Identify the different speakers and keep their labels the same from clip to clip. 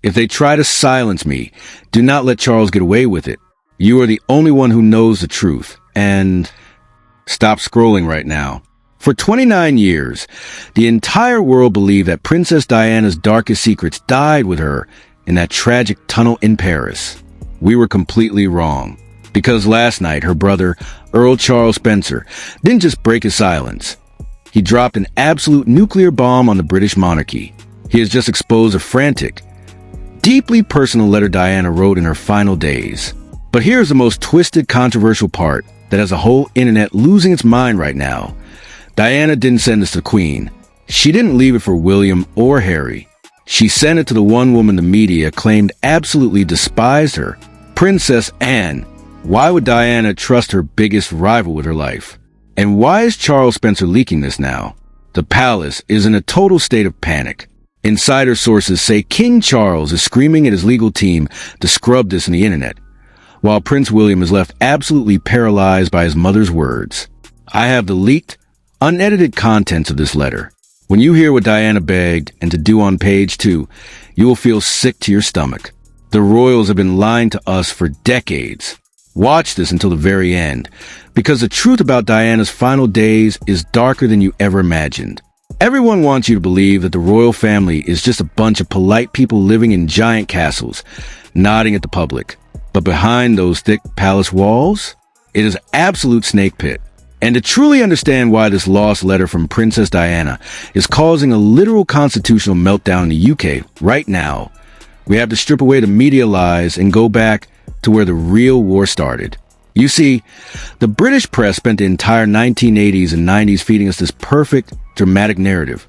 Speaker 1: If they try to silence me, do not let Charles get away with it. You are the only one who knows the truth. And stop scrolling right now. For 29 years, the entire world believed that Princess Diana's darkest secrets died with her in that tragic tunnel in Paris. We were completely wrong. Because last night, her brother, Earl Charles Spencer, didn't just break his silence. He dropped an absolute nuclear bomb on the British monarchy. He has just exposed a frantic, deeply personal letter Diana wrote in her final days. But here's the most twisted, controversial part that has the whole internet losing its mind right now. Diana didn't send this to the Queen. She didn't leave it for William or Harry. She sent it to the one woman the media claimed absolutely despised her, Princess Anne. Why would Diana trust her biggest rival with her life? And why is Charles Spencer leaking this now? The palace is in a total state of panic. Insider sources say King Charles is screaming at his legal team to scrub this in the internet, while Prince William is left absolutely paralyzed by his mother's words. I have the leaked, unedited contents of this letter. When you hear what Diana begged and to do on page 2, you will feel sick to your stomach. The royals have been lying to us for decades. Watch this until the very end, because the truth about Diana's final days is darker than you ever imagined. Everyone wants you to believe that the royal family is just a bunch of polite people living in giant castles, nodding at the public. But behind those thick palace walls, it is an absolute snake pit. And to truly understand why this lost letter from Princess Diana is causing a literal constitutional meltdown in the UK right now, we have to strip away the media lies and go back to where the real war started. You see, the British press spent the entire 1980s and 90s feeding us this perfect, dramatic narrative.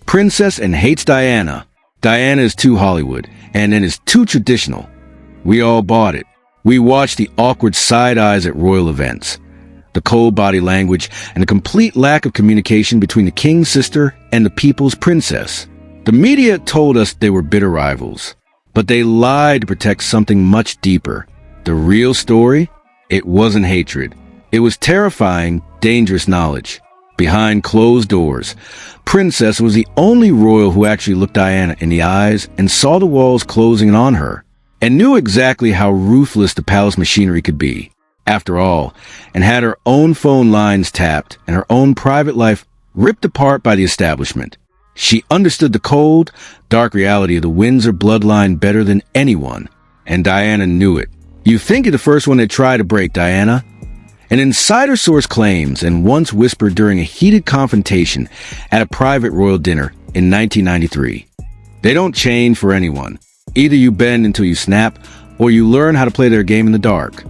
Speaker 1: Princess and hates Diana. Diana is too Hollywood, and then is too traditional. We all bought it. We watched the awkward side eyes at royal events, the cold body language, and the complete lack of communication between the king's sister and the people's princess. The media told us they were bitter rivals, but they lied to protect something much deeper. The real story? It wasn't hatred. It was terrifying, dangerous knowledge. Behind closed doors, Princess was the only royal who actually looked Diana in the eyes and saw the walls closing in on her, and knew exactly how ruthless the palace machinery could be. After all, and had her own phone lines tapped and her own private life ripped apart by the establishment. She understood the cold, dark reality of the Windsor bloodline better than anyone, and Diana knew it. You think you're the first one that tried to break Diana? An insider source claims, and once whispered during a heated confrontation at a private royal dinner in 1993. They don't change for anyone. Either you bend until you snap, or you learn how to play their game in the dark.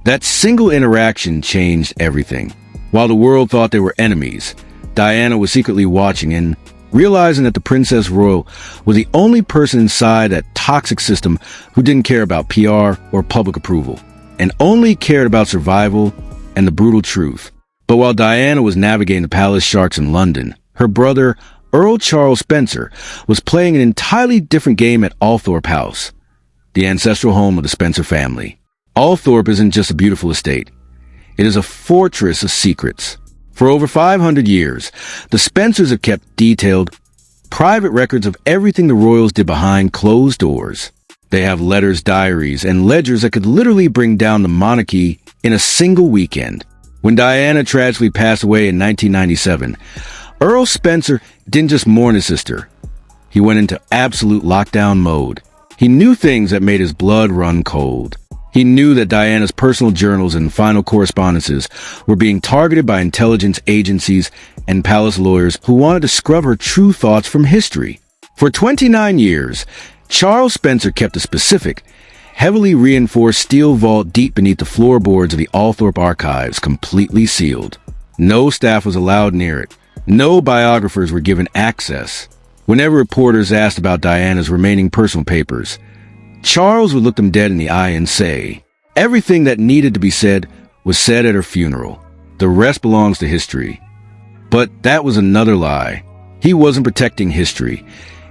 Speaker 1: That single interaction changed everything. While the world thought they were enemies, Diana was secretly watching and realizing that the Princess Royal was the only person inside that toxic system who didn't care about PR or public approval, and only cared about survival and the brutal truth. But while Diana was navigating the palace sharks in London, her brother, Earl Charles Spencer, was playing an entirely different game at Althorpe House, the ancestral home of the Spencer family. Althorpe isn't just a beautiful estate. It is a fortress of secrets. For over 500 years, the Spencers have kept detailed, private records of everything the royals did behind closed doors. They have letters, diaries, and ledgers that could literally bring down the monarchy in a single weekend. When Diana tragically passed away in 1997, Earl Spencer didn't just mourn his sister. He went into absolute lockdown mode. He knew things that made his blood run cold. He knew that Diana's personal journals and final correspondences were being targeted by intelligence agencies and palace lawyers who wanted to scrub her true thoughts from history. For 29 years, Charles Spencer kept a specific, heavily reinforced steel vault deep beneath the floorboards of the Althorpe archives completely sealed. No staff was allowed near it. No biographers were given access. Whenever reporters asked about Diana's remaining personal papers, Charles would look them dead in the eye and say, everything that needed to be said was said at her funeral. The rest belongs to history. But that was another lie. He wasn't protecting history.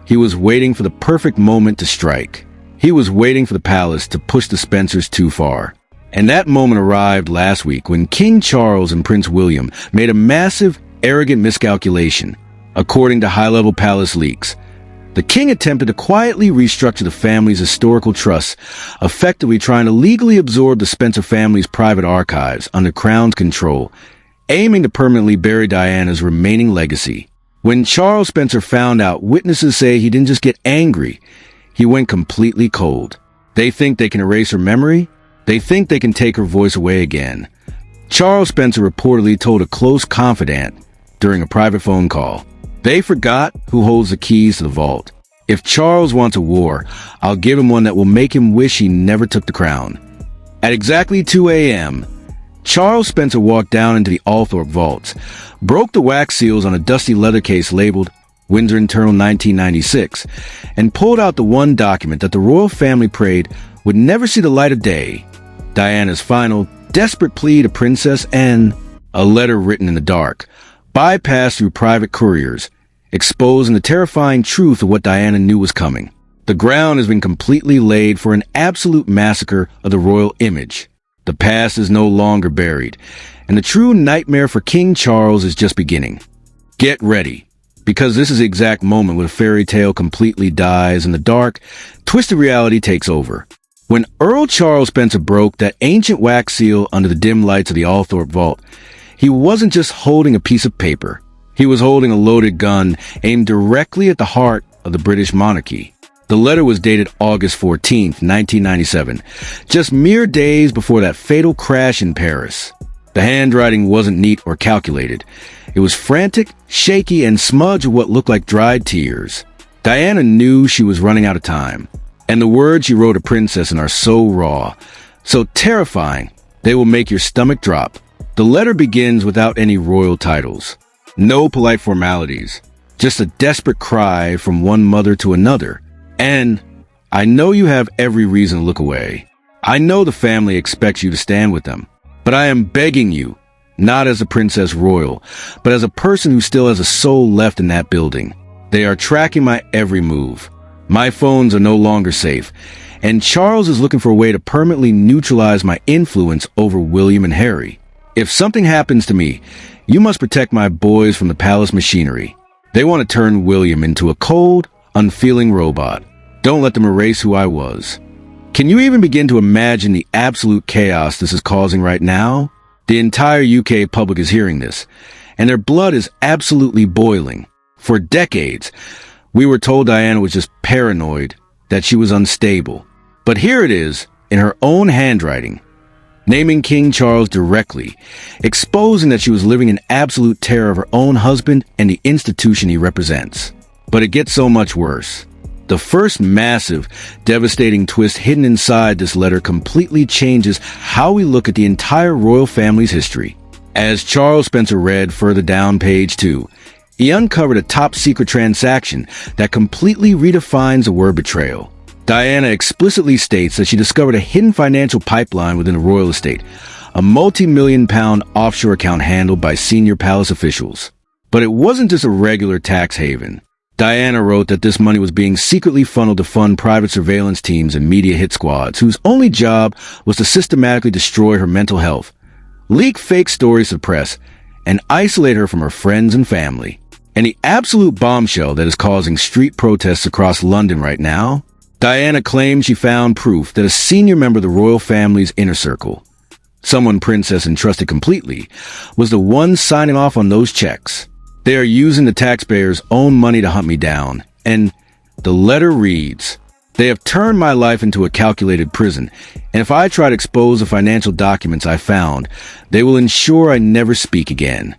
Speaker 1: He was waiting for the perfect moment to strike. He was waiting for the palace to push the Spencers too far. And that moment arrived last week when King Charles and Prince William made a massive, arrogant miscalculation. According to high-level palace leaks, The king attempted to quietly restructure the family's historical trusts, effectively trying to legally absorb the Spencer family's private archives under Crown's control, aiming to permanently bury Diana's remaining legacy. When Charles Spencer found out, witnesses say he didn't just get angry, he went completely cold. They think they can erase her memory. They think they can take her voice away again. Charles Spencer reportedly told a close confidant during a private phone call, "They forgot who holds the keys to the vault. If Charles wants a war, I'll give him one that will make him wish he never took the crown." At exactly 2 a.m., Charles Spencer walked down into the Althorpe vaults, broke the wax seals on a dusty leather case labeled Windsor Internal 1996, and pulled out the one document that the royal family prayed would never see the light of day: Diana's final, desperate plea to Princess Anne, a letter written in the dark, bypassed through private couriers, exposing the terrifying truth of what Diana knew was coming. The ground has been completely laid for an absolute massacre of the royal image. The past is no longer buried, and the true nightmare for King Charles is just beginning. Get ready, because this is the exact moment when a fairy tale completely dies and the dark, twisted reality takes over. When Earl Charles Spencer broke that ancient wax seal under the dim lights of the Althorpe vault, he wasn't just holding a piece of paper. He was holding a loaded gun aimed directly at the heart of the British monarchy. The letter was dated August 14th, 1997, just mere days before that fatal crash in Paris. The handwriting wasn't neat or calculated. It was frantic, shaky, and smudged with what looked like dried tears. Diana knew she was running out of time, and the words she wrote to Princess Anne are so raw, so terrifying, they will make your stomach drop. The letter begins without any royal titles. No polite formalities, just a desperate cry from one mother to another. And I know you have every reason to look away. I know the family expects you to stand with them, but I am begging you, not as a princess royal, but as a person who still has a soul left in that building. They are tracking my every move. My phones are no longer safe, and Charles is looking for a way to permanently neutralize my influence over William and Harry. If something happens to me, you must protect my boys from the palace machinery. They want to turn William into a cold, unfeeling robot. Don't let them erase who I was. Can you even begin to imagine the absolute chaos this is causing right now? The entire UK public is hearing this, and their blood is absolutely boiling. For decades, we were told Diana was just paranoid, that she was unstable. But here it is, in her own handwriting, naming King Charles directly, exposing that she was living in absolute terror of her own husband and the institution he represents. But it gets so much worse. The first massive, devastating twist hidden inside this letter completely changes how we look at the entire royal family's history. As Charles Spencer read further down page 2, he uncovered a top-secret transaction that completely redefines the word betrayal. Diana explicitly states that she discovered a hidden financial pipeline within the royal estate, a multi-million-pound offshore account handled by senior palace officials. But it wasn't just a regular tax haven. Diana wrote that this money was being secretly funneled to fund private surveillance teams and media hit squads whose only job was to systematically destroy her mental health, leak fake stories to the press, and isolate her from her friends and family. And the absolute bombshell that is causing street protests across London right now, Diana claimed she found proof that a senior member of the royal family's inner circle, someone Princess entrusted completely, was the one signing off on those checks. They are using the taxpayers' own money to hunt me down. And the letter reads, "They have turned my life into a calculated prison, and if I try to expose the financial documents I found, they will ensure I never speak again."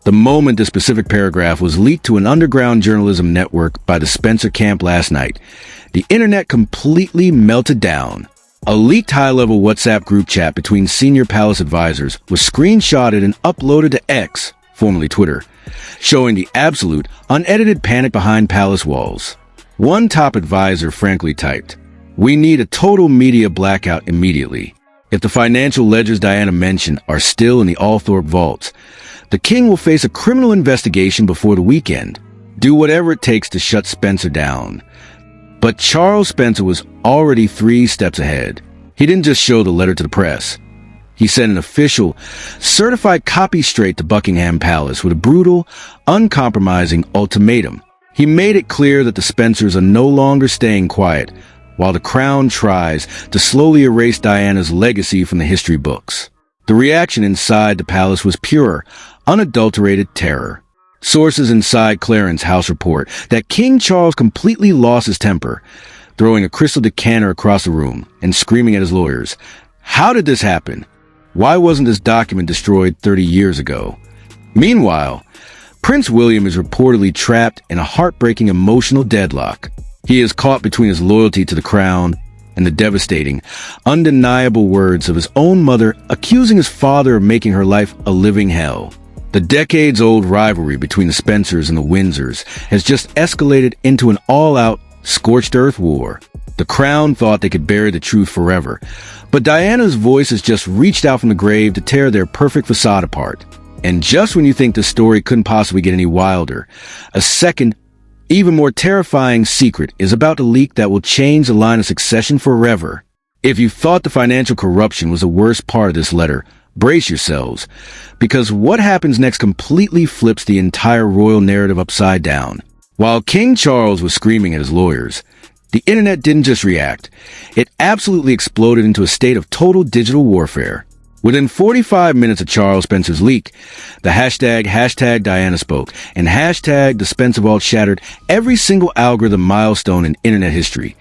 Speaker 1: The moment this specific paragraph was leaked to an underground journalism network by the Spencer camp last night, the internet completely melted down. A leaked high-level WhatsApp group chat between senior palace advisors was screenshotted and uploaded to X, formerly Twitter, showing the absolute, unedited panic behind palace walls. One top advisor frankly typed, "We need a total media blackout immediately. If the financial ledgers Diana mentioned are still in the Althorpe vaults, the king will face a criminal investigation before the weekend. Do whatever it takes to shut Spencer down." But Charles Spencer was already 3 steps ahead. He didn't just show the letter to the press. He sent an official, certified copy straight to Buckingham Palace with a brutal, uncompromising ultimatum. He made it clear that the Spencers are no longer staying quiet, while the Crown tries to slowly erase Diana's legacy from the history books. The reaction inside the palace was pure, unadulterated terror. Sources inside Clarence House report that King Charles completely lost his temper, throwing a crystal decanter across the room and screaming at his lawyers. How did this happen? Why wasn't this document destroyed 30 years ago? Meanwhile, Prince William is reportedly trapped in a heartbreaking emotional deadlock. He is caught between his loyalty to the crown and the devastating, undeniable words of his own mother accusing his father of making her life a living hell. The decades-old rivalry between the Spencers and the Windsors has just escalated into an all-out, scorched-earth war. The crown thought they could bury the truth forever, but Diana's voice has just reached out from the grave to tear their perfect facade apart. And just when you think the story couldn't possibly get any wilder, a second, even more terrifying secret is about to leak that will change the line of succession forever. If you thought the financial corruption was the worst part of this letter, brace yourselves, because what happens next completely flips the entire royal narrative upside down. While King Charles was screaming at his lawyers, the internet didn't just react. It absolutely exploded into a state of total digital warfare. Within 45 minutes of Charles Spencer's leak, the hashtag Diana spoke and hashtag the Spencer Vault shattered every single algorithm milestone in internet history,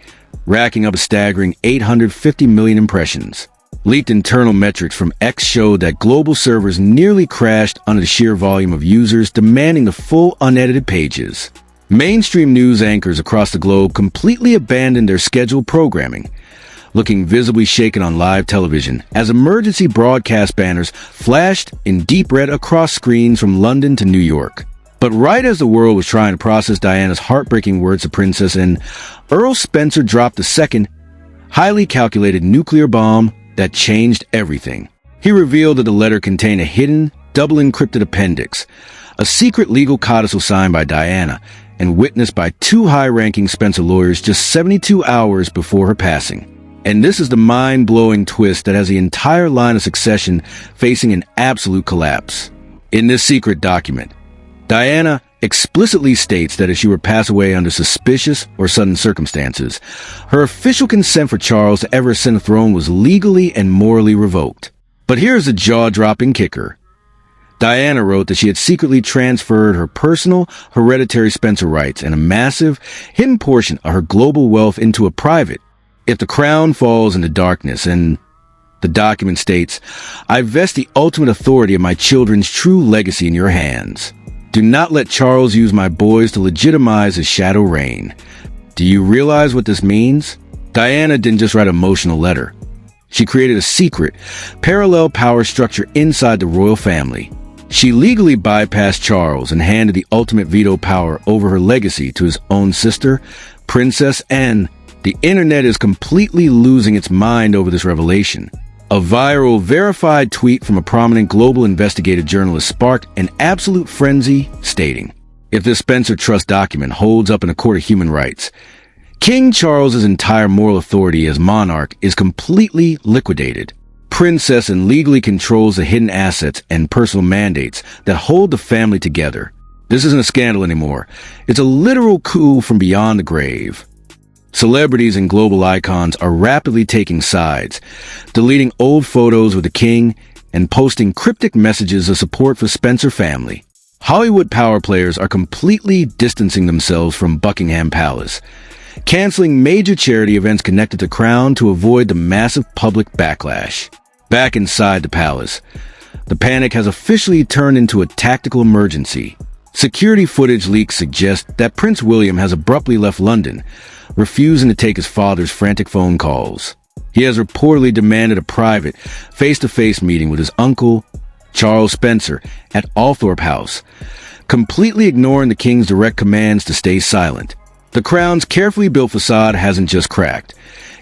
Speaker 1: racking up a staggering 850 million impressions. Leaked internal metrics from X showed that global servers nearly crashed under the sheer volume of users demanding the full unedited pages. Mainstream news anchors across the globe completely abandoned their scheduled programming, looking visibly shaken on live television as emergency broadcast banners flashed in deep red across screens from London to New York. But right as the world was trying to process Diana's heartbreaking words to Princess Anne, Earl Spencer dropped the second, highly calculated nuclear bomb that changed everything. He revealed that the letter contained a hidden, double-encrypted appendix, a secret legal codicil signed by Diana and witnessed by two high-ranking Spencer lawyers just 72 hours before her passing. And this is the mind-blowing twist that has the entire line of succession facing an absolute collapse. In this secret document, Diana explicitly states that if she were to pass away under suspicious or sudden circumstances, her official consent for Charles to ever ascend the throne was legally and morally revoked. But here's the jaw-dropping kicker. Diana wrote that she had secretly transferred her personal, hereditary Spencer rights and a massive, hidden portion of her global wealth into a private. If the crown falls into darkness, and the document states, I vest the ultimate authority of my children's true legacy in your hands. Do not let Charles use my boys to legitimize his shadow reign. Do you realize what this means? Diana didn't just write an emotional letter. She created a secret, parallel power structure inside the royal family. She legally bypassed Charles and handed the ultimate veto power over her legacy to his own sister, Princess Anne. The internet is completely losing its mind over this revelation. A viral, verified tweet from a prominent global investigative journalist sparked an absolute frenzy, stating, if this Spencer Trust document holds up in a court of human rights, King Charles's entire moral authority as monarch is completely liquidated. Princess Anne legally controls the hidden assets and personal mandates that hold the family together. This isn't a scandal anymore. It's a literal coup from beyond the grave. Celebrities and global icons are rapidly taking sides, deleting old photos with the king and posting cryptic messages of support for Spencer family. Hollywood power players are completely distancing themselves from Buckingham Palace, canceling major charity events connected to Crown to avoid the massive public backlash. Back inside the palace, the panic has officially turned into a tactical emergency. Security footage leaks suggest that Prince William has abruptly left London, refusing to take his father's frantic phone calls. He has reportedly demanded a private, face-to-face meeting with his uncle, Charles Spencer, at Althorp House, completely ignoring the king's direct commands to stay silent. The crown's carefully built facade hasn't just cracked.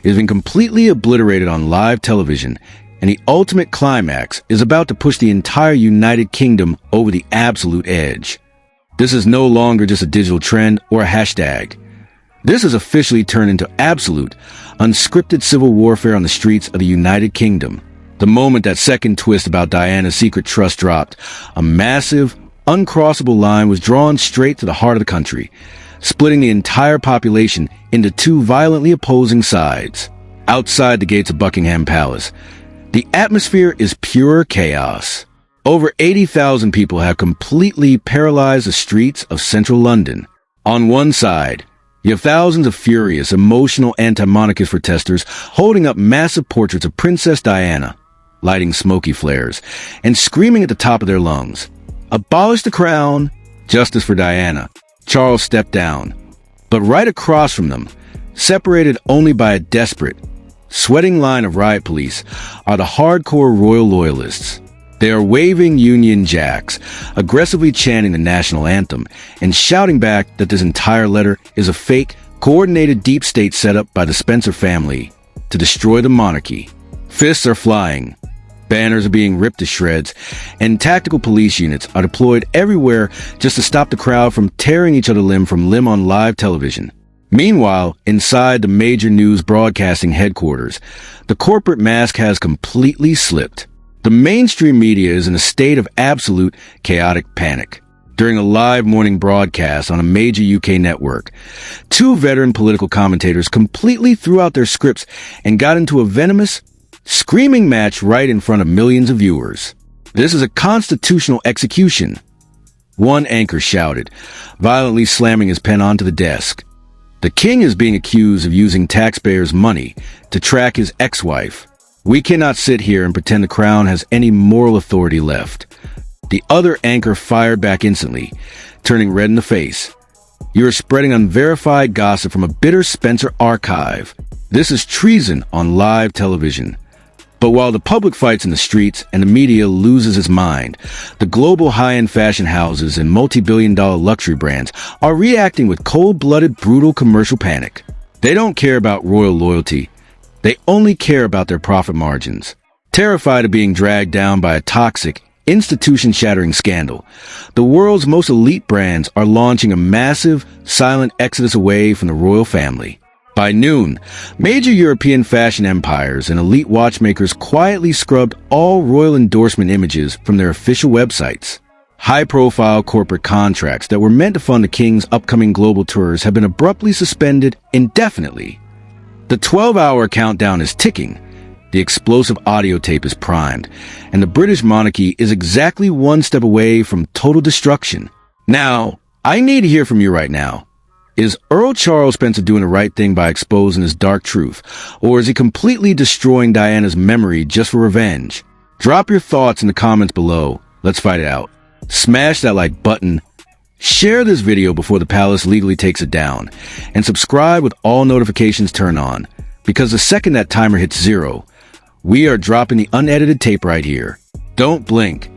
Speaker 1: It has been completely obliterated on live television, and the ultimate climax is about to push the entire United Kingdom over the absolute edge. This is no longer just a digital trend or a hashtag. This has officially turned into absolute, unscripted civil warfare on the streets of the United Kingdom. The moment that second twist about Diana's secret trust dropped, a massive, uncrossable line was drawn straight to the heart of the country, splitting the entire population into two violently opposing sides. Outside the gates of Buckingham Palace, the atmosphere is pure chaos. Over 80,000 people have completely paralyzed the streets of central London. On one side, you have thousands of furious, emotional anti-monarchist protesters holding up massive portraits of Princess Diana, lighting smoky flares, and screaming at the top of their lungs, "Abolish the crown, justice for Diana." Charles stepped down. But right across from them, separated only by a desperate, sweating line of riot police, are the hardcore royal loyalists. They are waving Union Jacks, aggressively chanting the national anthem, and shouting back that this entire letter is a fake, coordinated deep state setup by the Spencer family to destroy the monarchy. Fists are flying, banners are being ripped to shreds, and tactical police units are deployed everywhere just to stop the crowd from tearing each other limb from limb on live television. Meanwhile, inside the major news broadcasting headquarters, the corporate mask has completely slipped. The mainstream media is in a state of absolute chaotic panic. During a live morning broadcast on a major UK network, two veteran political commentators completely threw out their scripts and got into a venomous, screaming match right in front of millions of viewers. "This is a constitutional execution," one anchor shouted, violently slamming his pen onto the desk. "The king is being accused of using taxpayers' money to track his ex-wife. We cannot sit here and pretend the crown has any moral authority left." The other anchor fired back instantly, turning red in the face. "You are spreading unverified gossip from a bitter Spencer archive. This is treason on live television." But while the public fights in the streets and the media loses its mind, the global high-end fashion houses and multi-billion-dollar luxury brands are reacting with cold-blooded, brutal commercial panic. They don't care about royal loyalty. They only care about their profit margins. Terrified of being dragged down by a toxic, institution-shattering scandal, the world's most elite brands are launching a massive, silent exodus away from the royal family. By noon, major European fashion empires and elite watchmakers quietly scrubbed all royal endorsement images from their official websites. High-profile corporate contracts that were meant to fund the king's upcoming global tours have been abruptly suspended indefinitely. The 12-hour countdown is ticking, the explosive audio tape is primed, and the British monarchy is exactly one step away from total destruction. Now, I need to hear from you right now. Is Earl Charles Spencer doing the right thing by exposing his dark truth, or is he completely destroying Diana's memory just for revenge? Drop your thoughts in the comments below. Let's fight it out. Smash that like button, share this video before the palace legally takes it down, and subscribe with all notifications turned on, because the second that timer hits 0, we are dropping the unedited tape right here. Don't blink.